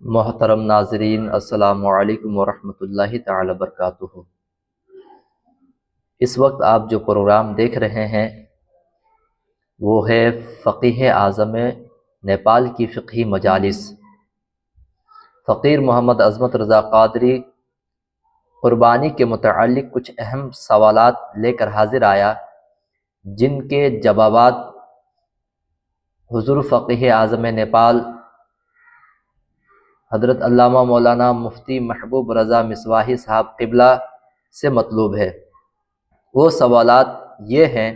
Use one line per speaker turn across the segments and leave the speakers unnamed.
محترم ناظرین، السلام علیکم ورحمۃ اللہ تعالی وبرکاتہ۔ اس وقت آپ جو پروگرام دیکھ رہے ہیں وہ ہے فقیہ اعظم نیپال کی فقہی مجالس۔ فقیر محمد عظمت رضا قادری قربانی کے متعلق کچھ اہم سوالات لے کر حاضر آیا، جن کے جوابات حضور فقیہ اعظم نیپال حضرت علامہ مولانا مفتی محبوب رضا مصباحی صاحب قبلہ سے مطلوب ہے۔ وہ سوالات یہ ہیں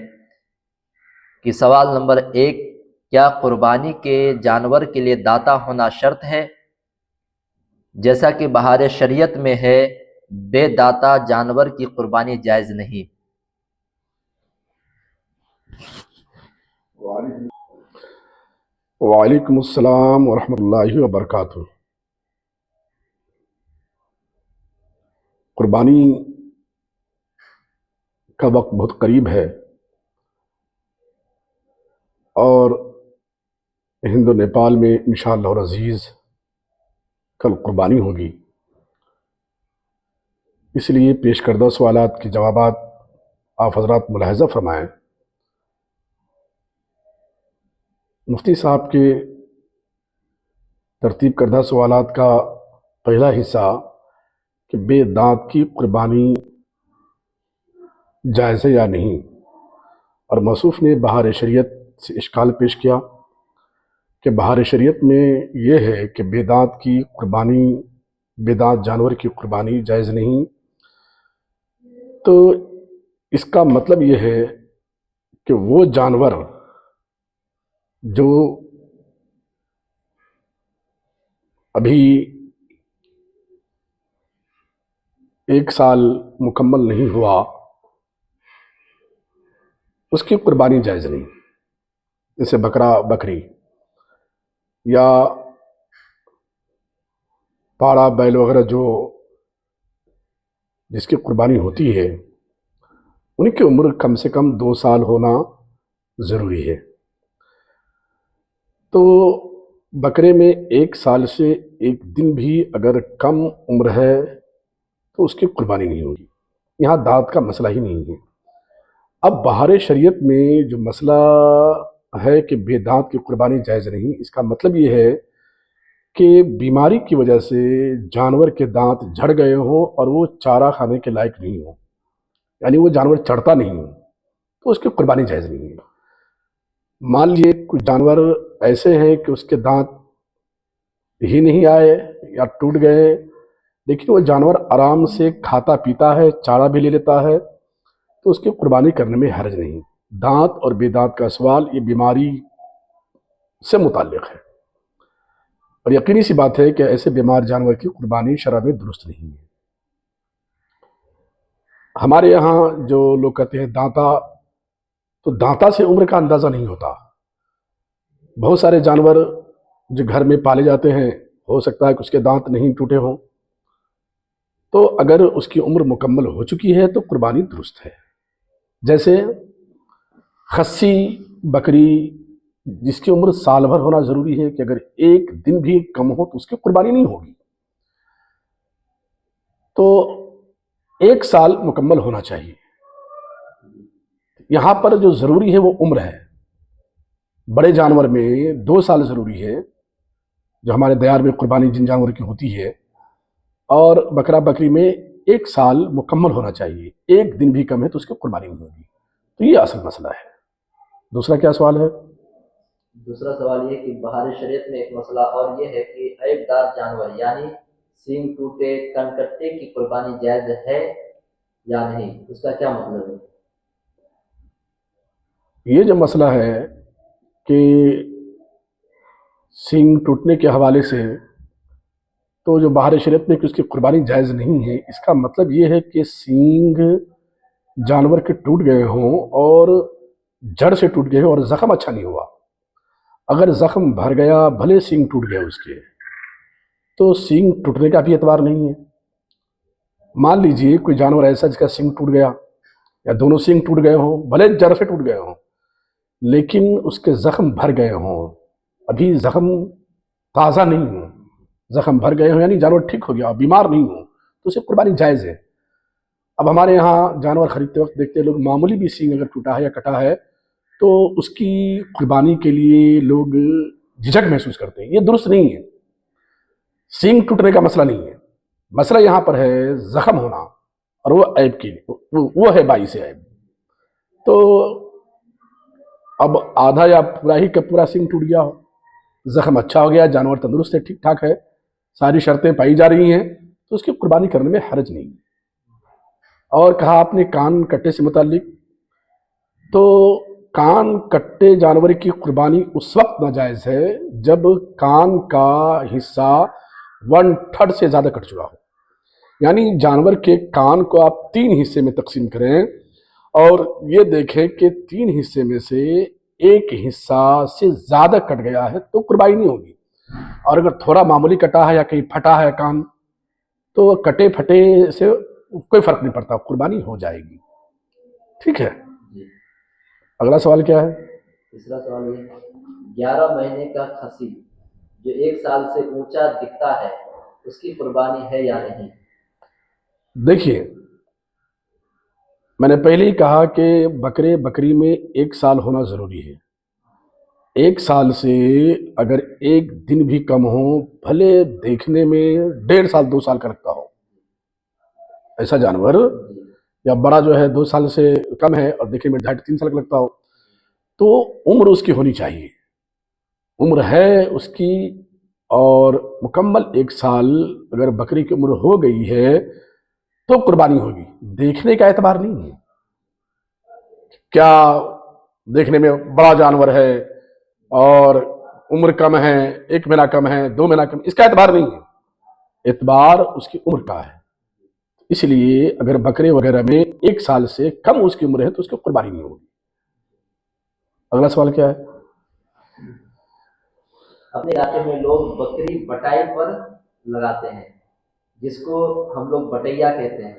کہ سوال نمبر 1، کیا قربانی کے جانور کے لیے داتا ہونا شرط ہے؟ جیسا کہ بہار شریعت میں ہے، بے داتا جانور کی قربانی جائز نہیں۔
وعلیکم السلام ورحمۃ اللہ وبرکاتہ۔ قربانی کا وقت بہت قریب ہے اور ہند و نیپال میں انشاءاللہ العزیز کل قربانی ہوگی، اس لیے پیش کردہ سوالات کے جوابات آپ حضرات ملاحظہ فرمائیں۔ مفتی صاحب کے ترتیب کردہ سوالات کا پہلا حصہ کہ بے دانت کی قربانی جائز ہے یا نہیں، اور موصوف نے بہار شریعت سے اشکال پیش کیا کہ بہار شریعت میں یہ ہے کہ بے دانت کی قربانی، بے دانت جانور کی قربانی جائز نہیں، تو اس کا مطلب یہ ہے کہ وہ جانور جو ابھی 1 سال مکمل نہیں ہوا، اس کی قربانی جائز نہیں، جیسے بکرا، بکری یا پاڑا، بیل وغیرہ جو جس کی قربانی ہوتی ہے، ان کی عمر کم سے کم 2 سال ہونا ضروری ہے۔ تو بکرے میں 1 سال سے 1 دن بھی اگر کم عمر ہے تو اس کی قربانی نہیں ہوگی، یہاں دانت کا مسئلہ ہی نہیں ہے۔ اب بہار شریعت میں جو مسئلہ ہے کہ بے دانت کی قربانی جائز نہیں، اس کا مطلب یہ ہے کہ بیماری کی وجہ سے جانور کے دانت جھڑ گئے ہوں اور وہ چارہ کھانے کے لائق نہیں ہوں، یعنی وہ جانور چڑھتا نہیں ہوں، تو اس کی قربانی جائز نہیں ہے۔ مان لیے کچھ جانور ایسے ہیں کہ اس کے دانت ہی نہیں آئے یا ٹوٹ گئے، لیکن وہ جانور آرام سے کھاتا پیتا ہے، چارہ بھی لے لیتا ہے، تو اس کی قربانی کرنے میں حرج نہیں۔ دانت اور بے دانت کا سوال یہ بیماری سے متعلق ہے، اور یقینی سی بات ہے کہ ایسے بیمار جانور کی قربانی شرع میں درست نہیں ہے۔ ہمارے یہاں جو لوگ کہتے ہیں دانتا، تو دانتا سے عمر کا اندازہ نہیں ہوتا۔ بہت سارے جانور جو گھر میں پالے جاتے ہیں، ہو سکتا ہے کہ اس کے دانت نہیں ٹوٹے ہوں، تو اگر اس کی عمر مکمل ہو چکی ہے تو قربانی درست ہے۔ جیسے خصی بکری جس کی عمر سال بھر ہونا ضروری ہے، کہ اگر 1 دن بھی کم ہو تو اس کی قربانی نہیں ہوگی، تو 1 سال مکمل ہونا چاہیے۔ یہاں پر جو ضروری ہے وہ عمر ہے۔ بڑے جانور میں 2 سال ضروری ہے، جو ہمارے دیار میں قربانی جن جانور کی ہوتی ہے، اور بکرا بکری میں 1 سال مکمل ہونا چاہیے۔ 1 دن بھی کم ہے تو اس کی قربانی نہیں ہوگی، تو یہ اصل مسئلہ ہے۔ دوسرا کیا سوال ہے؟
دوسرا سوال یہ کہ بہار شریعت میں ایک مسئلہ اور یہ ہے کہ عیب دار جانور یعنی سینگ ٹوٹے، کن کٹے کی قربانی جائز ہے یا نہیں، اس کا کیا مطلب ہے؟
یہ جو مسئلہ ہے کہ سینگ ٹوٹنے کے حوالے سے، تو جو بہار شریعت میں کہ اس کی قربانی جائز نہیں ہے، اس کا مطلب یہ ہے کہ سینگ جانور کے ٹوٹ گئے ہوں اور جڑ سے ٹوٹ گئے ہوں اور زخم اچھا نہیں ہوا۔ اگر زخم بھر گیا، بھلے سینگ ٹوٹ گئے اس کے، تو سینگ ٹوٹنے کا بھی اعتبار نہیں ہے۔ مان لیجئے کوئی جانور ایسا جس کا سینگ ٹوٹ گیا یا دونوں سینگ ٹوٹ گئے ہوں، بھلے جڑ سے ٹوٹ گئے ہوں، لیکن اس کے زخم بھر گئے ہوں، ابھی زخم تازہ نہیں ہوں، زخم بھر گئے ہوں یعنی جانور ٹھیک ہو گیا بیمار نہیں ہو تو اسے قربانی جائز ہے۔ اب ہمارے یہاں جانور خریدتے وقت دیکھتے ہیں لوگ معمولی بھی سینگ اگر ٹوٹا ہے یا کٹا ہے تو اس کی قربانی کے لیے لوگ جھجک محسوس کرتے ہیں، یہ درست نہیں ہے۔ سینگ ٹوٹنے کا مسئلہ نہیں ہے، مسئلہ یہاں پر ہے زخم ہونا، اور وہ عیب کے لیے وہ ہے باعث عیب۔ تو اب آدھا یا پورا ہی کا پورا سینگ ٹوٹ گیا ہو، زخم اچھا ہو گیا، جانور تندرست ہے، ٹھیک ٹھاک ہے، ساری شرطیں پائی جا رہی ہیں، تو اس کی قربانی کرنے میں حرج نہیں ہے۔ اور کہا آپ نے کان کٹے سے متعلق، تو کان کٹے جانور کی قربانی اس وقت ناجائز ہے جب کان کا حصہ 1/3 سے زیادہ کٹ چکا ہو، یعنی جانور کے کان کو آپ 3 حصے میں تقسیم کریں اور یہ دیکھیں کہ 3 حصے میں سے ایک حصہ سے زیادہ کٹ گیا ہے تو قربانی نہیں ہوگی، اور اگر تھوڑا معمولی کٹا ہے یا کہیں پھٹا ہے کان تو کٹے پھٹے سے کوئی فرق نہیں پڑتا، قربانی ہو جائے گی۔ ٹھیک ہے، اگلا سوال کیا ہے؟
تیسرا سوال یہ 11 مہینے کا خصی جو 1 سال سے اونچا دکھتا ہے اس کی قربانی ہے یا نہیں؟
دیکھیے، میں نے پہلے ہی کہا کہ بکرے بکری میں 1 سال ہونا ضروری ہے۔ 1 سال سے اگر 1 دن بھی کم ہو، بھلے دیکھنے میں 1.5 سال 2 سال کا لگتا ہو، ایسا جانور یا بڑا جو ہے 2 سال سے کم ہے اور دیکھنے میں 2.5 3 سال کا لگتا ہو، تو عمر اس کی ہونی چاہیے، عمر ہے اس کی، اور مکمل 1 سال اگر بکری کی عمر ہو گئی ہے تو قربانی ہوگی۔ دیکھنے کا اعتبار نہیں ہے، کیا دیکھنے میں بڑا جانور ہے اور عمر کم ہے، 1 مہینہ کم ہے، 2 مہینہ کم، اس کا اعتبار نہیں ہے، اعتبار اس کی عمر کا ہے۔ اس لیے اگر بکرے وغیرہ میں 1 سال سے کم اس کی عمر ہے تو اس کی قربانی نہیں ہوگی۔ اگلا سوال کیا ہے؟
اپنے علاقے میں لوگ بکری بٹائی پر لگاتے ہیں جس کو ہم لوگ بٹیا کہتے ہیں،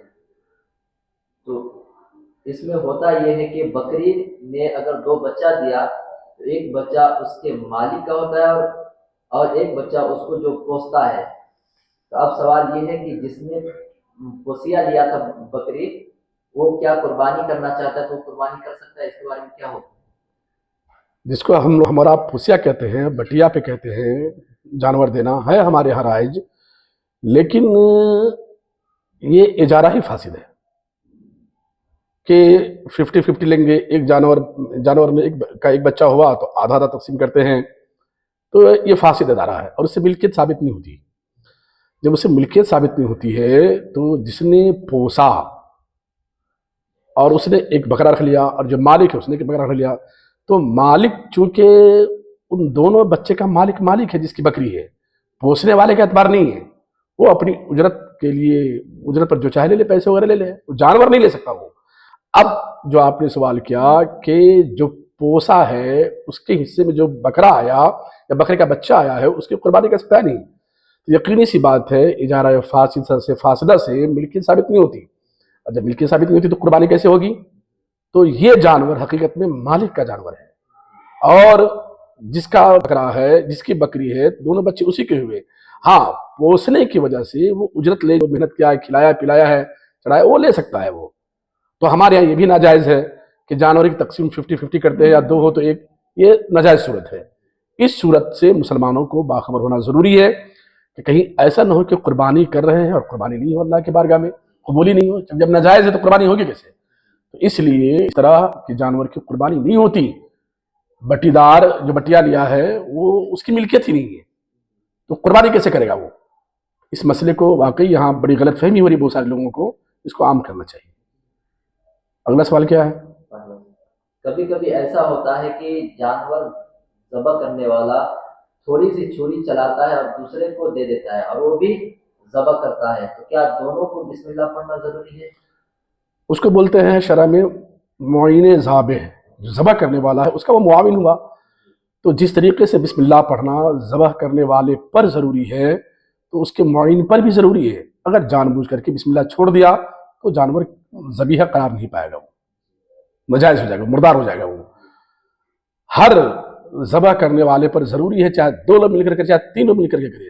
تو اس میں ہوتا یہ ہے کہ بکری نے اگر 2 بچہ دیا تو ایک بچہ اس کے مالک کا ہوتا ہے اور ایک بچہ اس کو جو پوستا ہے۔ تو اب سوال یہ ہے کہ جس نے پوسیا لیا تھا بکری، وہ کیا قربانی کرنا چاہتا ہے تو قربانی کر سکتا ہے؟ اس کے بارے میں کیا ہوتا ہے؟
جس کو ہمارا پھوسیا کہتے ہیں، بٹیا پہ کہتے ہیں، جانور دینا ہے ہمارے یہاں رائج، لیکن یہ اجارہ ہی فاسد ہے کہ 50-50 لیں گے، ایک جانور میں ایک بچہ ہوا تو آدھا آدھا تقسیم کرتے ہیں، تو یہ فاسد ادارہ ہے اور اس سے ملکیت ثابت نہیں ہوتی۔ جب اسے ملکیت ثابت نہیں ہوتی ہے تو جس نے پوسا اور اس نے ایک بکرا رکھ لیا اور جو مالک ہے اس نے ایک بکرا رکھ لیا، تو مالک چونکہ ان دونوں بچے کا مالک ہے جس کی بکری ہے، پوسنے والے کا اعتبار نہیں ہے، وہ اپنی اجرت کے لیے اجرت پر جو چاہے لے لے، پیسے وغیرہ لے لے، وہ جانور نہیں لے سکتا وہ۔ اب جو آپ نے سوال کیا کہ جو پوسا ہے اس کے حصے میں جو بکرا آیا یا بکرے کا بچہ آیا ہے اس کی قربانی کر سکتا ہے نہیں، یقینی سی بات ہے اجارہ فاسدہ سے ملکیت ثابت نہیں ہوتی، اور جب ملکیت ثابت نہیں ہوتی تو قربانی کیسے ہوگی؟ تو یہ جانور حقیقت میں مالک کا جانور ہے، اور جس کا بکرا ہے جس کی بکری ہے دونوں بچے اسی کے ہوئے، ہاں پوسنے کی وجہ سے وہ اجرت لے، جو محنت کیا ہے، کھلایا پلایا ہے، چڑھایا، وہ لے سکتا ہے وہ۔ تو ہمارے یہاں یہ بھی ناجائز ہے کہ جانور کی تقسیم 50-50 کرتے ہیں یا 2 ہو تو 1، یہ ناجائز صورت ہے۔ اس صورت سے مسلمانوں کو باخبر ہونا ضروری ہے کہ کہیں ایسا نہ ہو کہ قربانی کر رہے ہیں اور قربانی نہیں ہو، اللہ کے بارگاہ میں قبولی نہیں ہو، جب ناجائز ہے تو قربانی ہوگی کیسے؟ تو اس لیے اس طرح کے جانور کی قربانی نہیں ہوتی۔ بٹی دار جو بٹیا لیا ہے وہ اس کی ملکیت ہی نہیں ہے، تو قربانی کیسے کرے گا وہ؟ اس مسئلے کو واقعی یہاں بڑی غلط فہمی ہو رہی ہے بہت سارے لوگوں کو، اس کو عام کرنا چاہیے۔ اگلا سوال کیا ہے؟
کبھی کبھی ایسا ہوتا ہے کہ جانور ذبح کرنے والا تھوڑی سی چھری چلاتا ہے اور دوسرے کو دے دیتا ہے اور وہ بھی ذبح کرتا ہے، تو کیا دونوں کو بسم اللہ پڑھنا ضروری ہے؟
اس کو بولتے ہیں شرع میں معین ذابح، جو ذبح کرنے والا ہے اس کا وہ معاون ہوا، تو جس طریقے سے بسم اللہ پڑھنا ذبح کرنے والے پر ضروری ہے تو اس کے معین پر بھی ضروری ہے۔ اگر جان بوجھ کر کے بسم اللہ چھوڑ دیا تو جانور ذبیحہ قرار نہیں پائے گا، وہ ناجائز ہو جائے گا، مردار ہو جائے گا۔ وہ ہر ذبح کرنے والے پر ضروری ہے، چاہے 2 لوگ مل کر کے چاہے 3 لوگ مل کر کے کرے،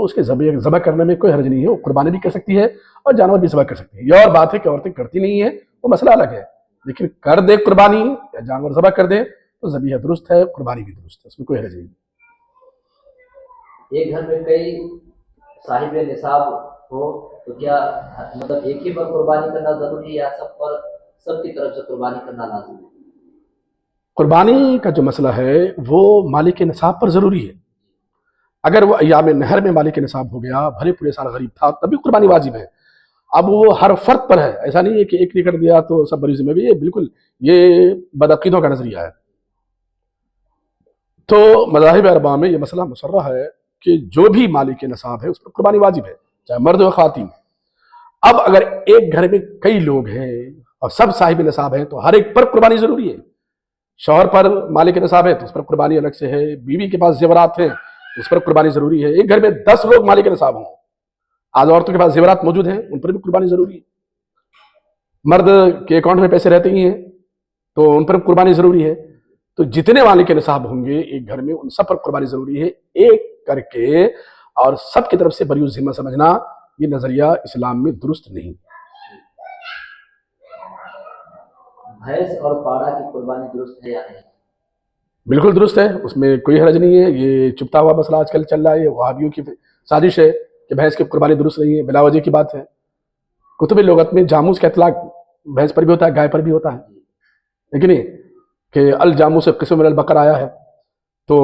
تو اس کے ذبح کرنے میں کوئی حرج نہیں ہے، وہ قربانی بھی کر سکتی ہے اور جانور بھی ذبح کر سکتی ہے۔ یہ اور بات ہے کہ عورتیں کرتی نہیں ہیں، وہ مسئلہ الگ ہے، لیکن کر دے قربانی یا جانور ذبح کر دے تو ذبیحہ درست ہے، قربانی بھی درست ہے، اس میں کوئی حرج نہیں۔
ایک گھر میں کئی صاحب نصاب ہو تو کیا مطلب ایک ہی پر قربانی کرنا ضروری ہے یا سب کی طرف سے قربانی کرنا لازم ہے؟
قربانی کا جو مسئلہ ہے وہ مالک نصاب پر ضروری ہے۔ اگر وہ ایام نہر میں مالک نصاب ہو گیا، بھلے پورے سال غریب تھا، تب بھی قربانی واجب ہے۔ اب وہ ہر فرد پر ہے، ایسا نہیں ہے کہ ایک نے کر دیا تو سب بری ذمہ بھی، یہ بالکل یہ بدعقیدوں کا نظریہ ہے۔ تو مذاہب اربعہ میں یہ مسئلہ مصرح ہے کہ جو بھی مالک نصاب ہے اس پر قربانی واجب ہے، چاہے مرد ہو خواتین۔ اب اگر ایک گھر میں کئی لوگ ہیں اور سب صاحب نصاب ہیں تو ہر ایک پر قربانی ضروری ہے۔ شوہر پر مالک نصاب ہے تو اس پر قربانی الگ سے ہے، بیوی کے پاس زیورات ہیں تو اس پر قربانی ضروری ہے۔ ایک گھر میں 10 لوگ مالک نصاب ہوں، آج عورتوں کے پاس زیورات موجود ہیں، ان پر بھی قربانی ضروری ہے۔ مرد کے اکاؤنٹ میں پیسے رہتے ہی ہیں تو ان پر قربانی ضروری ہے۔ تو جتنے مالک نصاب ہوں گے ایک گھر میں ان سب پر قربانی ضروری ہے، ایک کر کے اور سب کی طرف سے بری ذمہ سمجھنا یہ نظریہ اسلام میں درست نہیں۔
بھینس اور پاڑا کی قربانی درست ہے یا نہیں؟
بالکل درست ہے، اس میں کوئی حرج نہیں ہے۔ یہ چھپتا ہوا مسئلہ آج کل چل رہا ہے، یہ وہابیوں کی سازش ہے کہ بھینس کی قربانی درست نہیں ہے، بلا وجہ کی بات ہے۔ کتب لغت میں جاموس کا اطلاق بھینس پر بھی ہوتا ہے، گائے پر بھی ہوتا ہے، لیکن یہ کہ الجاموس قسم من البقر آیا ہے، تو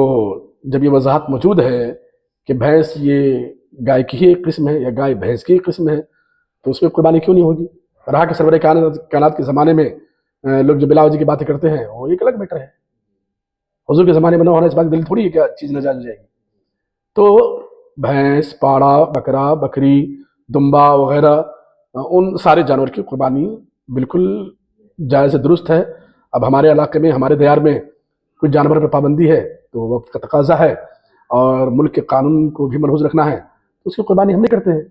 جب یہ وضاحت موجود ہے کہ بھینس یہ گائے کی ہی ایک قسم ہے یا گائے بھینس کی ایک قسم ہے تو اس میں قربانی کیوں نہیں ہوگی؟ رہا کہ سرور کائنات کے زمانے میں لوگ جو بلا وجہ کی باتیں کرتے ہیں وہ ایک الگ میٹر ہے۔ حضور کے زمانے میں نہ ہونا اس بات دل تھوڑی ہے کیا چیز ناجائز ہو جائے گی۔ تو بھینس، پاڑا، بکرا، بکری، دمبا وغیرہ ان سارے جانور کی قربانی بالکل جائز درست ہے۔ اب ہمارے علاقے میں، ہمارے دیار میں کچھ جانور پر پابندی ہے تو وقت کا تقاضا ہے اور ملک کے قانون کو بھی ملحوظ رکھنا ہے تو اس کی قربانی ہم نہیں کرتے ہیں۔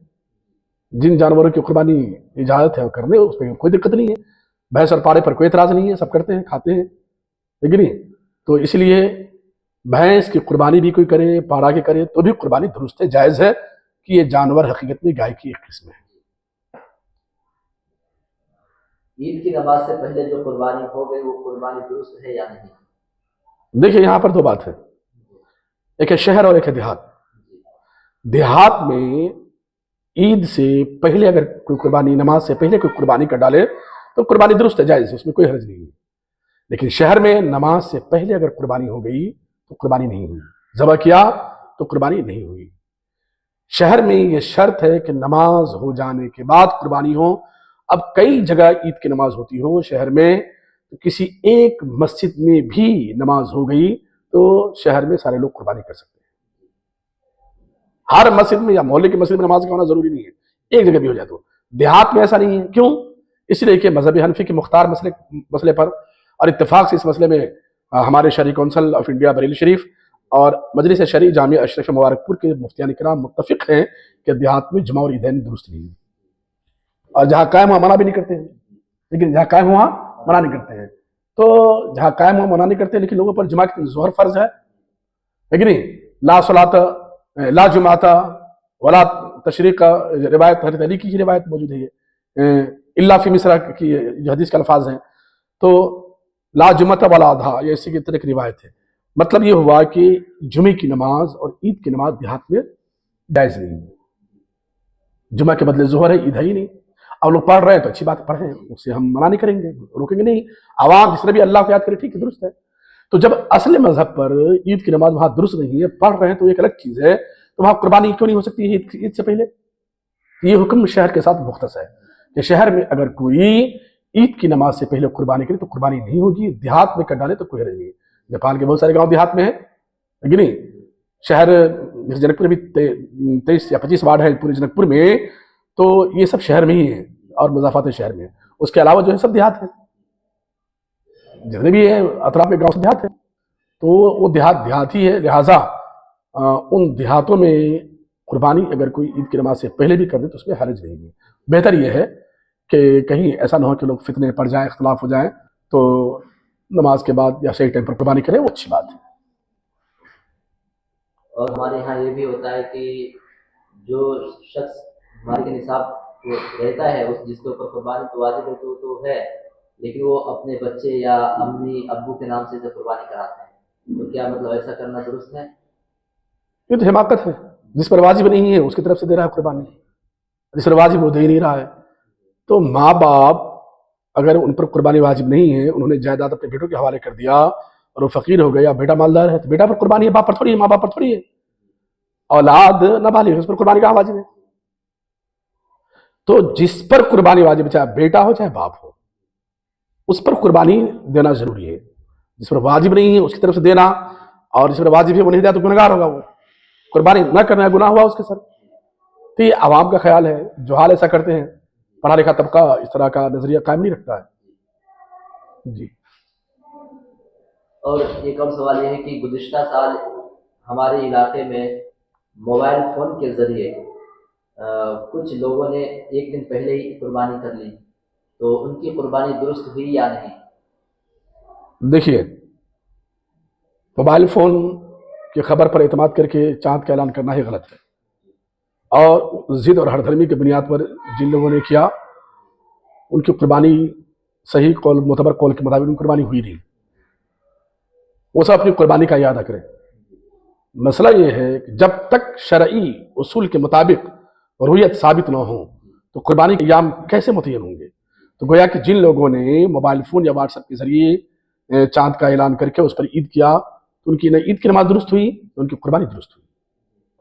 جن جانوروں کی قربانی اجازت ہے کرنے اس پہ کوئی دقت نہیں ہے، بھینس اور پاڑے پر کوئی اعتراض نہیں ہے، سب کرتے ہیں، کھاتے ہیں، لیکن نہیں۔ تو اس لیے بھینس کی قربانی بھی کوئی کرے، پاڑا کی کرے تو بھی قربانی درست ہے، جائز ہے کہ یہ جانور حقیقت میں گائے کی ایک قسم ہے۔
عید کی نماز سے پہلے جو قربانی ہو گئی وہ قربانی درست ہے یا نہیں؟
دیکھیں یہاں پر دو بات ہے، ایک ہے شہر اور ایک ہے دیہات۔ دیہات میں عید سے پہلے اگر کوئی قربانی، نماز سے پہلے کوئی قربانی کر ڈالے تو قربانی درست ہے، جائز ہے، اس میں کوئی حرج نہیں ہے۔ لیکن شہر میں نماز سے پہلے اگر قربانی ہو گئی تو قربانی نہیں ہوئی، ذبح کیا تو قربانی نہیں ہوئی۔ شہر میں یہ شرط ہے کہ نماز ہو جانے کے بعد قربانی ہو۔ اب کئی جگہ عید کی نماز ہوتی ہو شہر میں، تو کسی ایک مسجد میں بھی نماز ہو گئی تو شہر میں سارے لوگ قربانی کر سکتے ہیں۔ ہر مسجد میں یا محلے کی مسجد میں نماز کا ہونا ضروری نہیں ہے، ایک جگہ بھی ہو جائے تو۔ دیہات میں ایسا نہیں ہے، کیوں؟ اس لیے کہ مذہب حنفی کے مختار مسئلے پر اور اتفاق سے اس مسئلے میں ہمارے شرعی کونسل آف انڈیا بریلی شریف اور مجلس شرعی جامعہ اشرف مبارک پور کے مفتیان کرام متفق ہیں کہ دیہات میں جمعہ اور عیدین درست نہیں ہے، اور جہاں قائم ہوا منع بھی نہیں کرتے ہیں، لیکن جہاں قائم ہوا منع نہیں کرتے ہیں۔ تو جہاں قائم ہوا منع نہیں کرتے لیکن لوگوں پر جمعہ کی ظہر فرض ہے، لیکن لا صلاۃ لا جمعۃ ولا تشریق کا روایت حضرت علی کی روایت موجود ہے، یہ الا فی مصر کی جو حدیث کے الفاظ ہیں، تو لا جمعۃ ولا اضحیٰ یہ اسی کی طرح کی روایت ہے۔ مطلب یہ ہوا کہ جمعے کی نماز اور عید کی نماز دیہات میں جائز نہیں ہے، جمعہ کے بدلے ظہر ہے، عید ہے ہی نہیں۔ اب لوگ پڑھ رہے ہیں تو اچھی بات پڑھیں، اس سے ہم منع نہیں کریں گے، روکیں گے نہیں۔ عوام جس نے بھی اللہ کو یاد کرے ٹھیک ہے، درست ہے۔ تو جب اصل مذہب پر عید کی نماز وہاں درست نہیں ہے، پڑھ رہے ہیں تو ایک الگ چیز ہے، تو وہاں قربانی کیوں نہیں ہو سکتی عید سے پہلے؟ یہ حکم شہر کے ساتھ مختص ہے کہ شہر میں اگر کوئی عید کی نماز سے پہلے قربانی کرے تو قربانی نہیں ہوگی، دیہات میں کر ڈالے تو کوئی حرج نہیں ہے۔ نیپال کے بہت سارے گاؤں دیہات میں ہیں، لیکن نہیں شہر جنک پور میں 23 یا 25 وارڈ ہے پورے جنک پور میں، تو یہ سب شہر میں ہی ہیں اور مضافات شہر میں ہیں، اس کے علاوہ جو ہے سب دیہات ہیں، جتنے بھی ہیں اطراف میں گاؤں سے دیہات ہیں، تو وہ دیہات ہی ہے، لہٰذا ان دیہاتوں میں قربانی اگر کوئی عید کی نماز سے پہلے بھی کر دے تو اس میں حرج نہیں ہے۔ بہتر یہ ہے کہ کہیں ایسا نہ ہو کہ لوگ فتنے پڑ جائیں، اختلاف ہو جائیں، تو نماز کے بعد یا صحیح ٹائم پر قربانی کریں، وہ اچھی بات ہے۔
اور ہمارے یہاں یہ بھی ہوتا ہے کہ جو شخص مال کے نصاب رہتا ہے اس جس کے اوپر قربانی تو واجب ہے تو ہے، لیکن وہ اپنے بچے یا امی ابو کے نام سے قربانی کراتے ہیں، تو کیا مطلب ایسا کرنا درست ہے؟
یہ تو حماقت ہے، جس پر واجب نہیں ہے اس کی طرف سے دے رہا ہے قربانی، جس پر واجب وہ دے ہی نہیں رہا ہے۔ تو ماں باپ اگر ان پر قربانی واجب نہیں ہے، انہوں نے جائیداد اپنے بیٹوں کے حوالے کر دیا اور وہ فقیر ہو گیا، بیٹا مالدار ہے تو بیٹا پر قربانی ہے، باپ پر تھوڑی ہے، ماں باپ پر تھوڑی ہے۔ اولاد نابالغ ہے، اس پر قربانی کہاں واجب ہے؟ تو جس پر قربانی واجب ہے، چاہے بیٹا ہو چاہے باپ ہو، اس پر قربانی دینا ضروری ہے۔ جس پر واجب نہیں ہے اس کی طرف سے دینا، اور جس پر واجب ہے وہ نہیں دیا تو گنہگار ہوگا، وہ قربانی نہ کرنا گناہ ہوا اس کے سر۔ تو یہ عوام کا خیال ہے، جہال ایسا کرتے ہیں، پڑھا لکھا طبقہ اس طرح کا نظریہ قائم نہیں رکھتا ہے۔ جی
اور ایک اور سوال یہ ہے کہ گزشتہ سال ہمارے علاقے میں موبائل فون کے ذریعے کچھ لوگوں نے ایک دن پہلے ہی قربانی کر لی، تو ان کی قربانی درست ہوئی یا نہیں؟
دیکھیے، موبائل فون کی خبر پر اعتماد کر کے چاند کا اعلان کرنا ہی غلط ہے، اور ضد اور ہر دھرمی کی بنیاد پر جن لوگوں نے کیا ان کی قربانی صحیح قول معتبر قول کے مطابق ان کی قربانی ہوئی نہیں، وہ سب اپنی قربانی کا اعادہ کریں۔ مسئلہ یہ ہے کہ جب تک شرعی اصول کے مطابق رویت ثابت نہ ہو تو قربانی کے ایام کیسے متعین ہوں گے؟ تو گویا کہ جن لوگوں نے موبائل فون یا واٹس ایپ کے ذریعے چاند کا اعلان کر کے اس پر عید کیا تو ان کی نہ عید کی نماز درست ہوئی تو ان کی قربانی درست ہوئی۔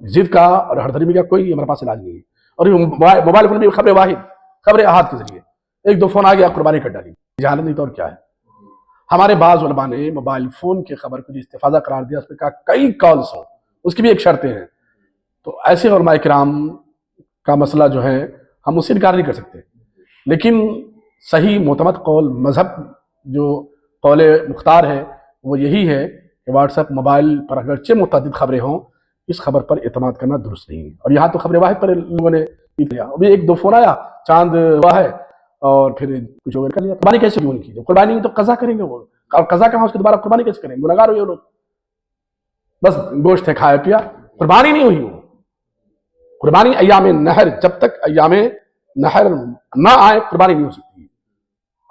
ضد کا اور ہر دھرمی کا کوئی ہمارے پاس علاج نہیں ہے۔ اور یہ موبائل فون میں خبر واحد، خبر احاد کے ذریعے ایک دو فون آ گیا قربانی کر ڈالی، جہالت نہیں تو اور کیا ہے۔ ہمارے بعض علماء نے موبائل فون کی خبر کو جو استفاضہ قرار دیا، اس میں کہا کئی کالز ہوں، اس کی بھی ایک شرطیں ہیں۔ تو ایسے علماء کرام کا مسئلہ جو ہے ہم اس سے انکار نہیں کر سکتے، لیکن صحیح معتمد قول مذہب جو قول مختار ہے وہ یہی ہے کہ واٹس ایپ موبائل پر اگرچہ متعدد خبریں ہوں، اس خبر پر اعتماد کرنا درست نہیں ہے۔ اور یہاں تو خبر واحد پر لوگوں نے ابھی ایک دو فون آیا چاند ہوا ہے اور پھر کچھ اور کر لیا۔ قربانی کیسے ہوئی ان کی؟ قربانی تو قضا کریں گے وہ، اور قضا کہاں، اس کے دوبارہ قربانی کیسے کریں گے؟ گنہگار ہوئے وہ لوگ، بس گوشت ہے کھایا پیا، قربانی نہیں ہوئی۔ وہ قربانی ایام نہر، جب تک ایام نہر نہ آئے قربانی نہیں ہو سکتی۔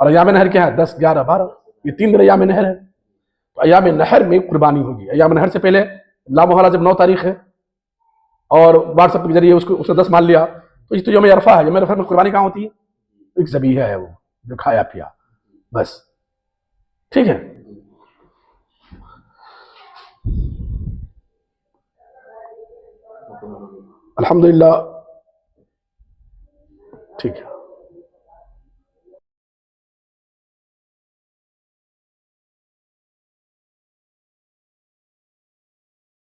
اور ایام نہر کیا ہے؟ 10، 11، 12، یہ 3 دن ایام نہر ہے، تو ایام نہر میں قربانی ہوگی۔ ایام نہر سے پہلے لامحالہ جب 9 تاریخ ہے اور واٹس ایپ کے ذریعے اس نے 10 مان لیا تو یہ تو یوم عرفہ ہے۔ یوم عرفہ میں قربانی کہاں ہوتی ہے؟ ایک ذبیحہ ہے وہ جو کھایا پیا، بس ٹھیک ہے۔ الحمدللہ ٹھیک ہے۔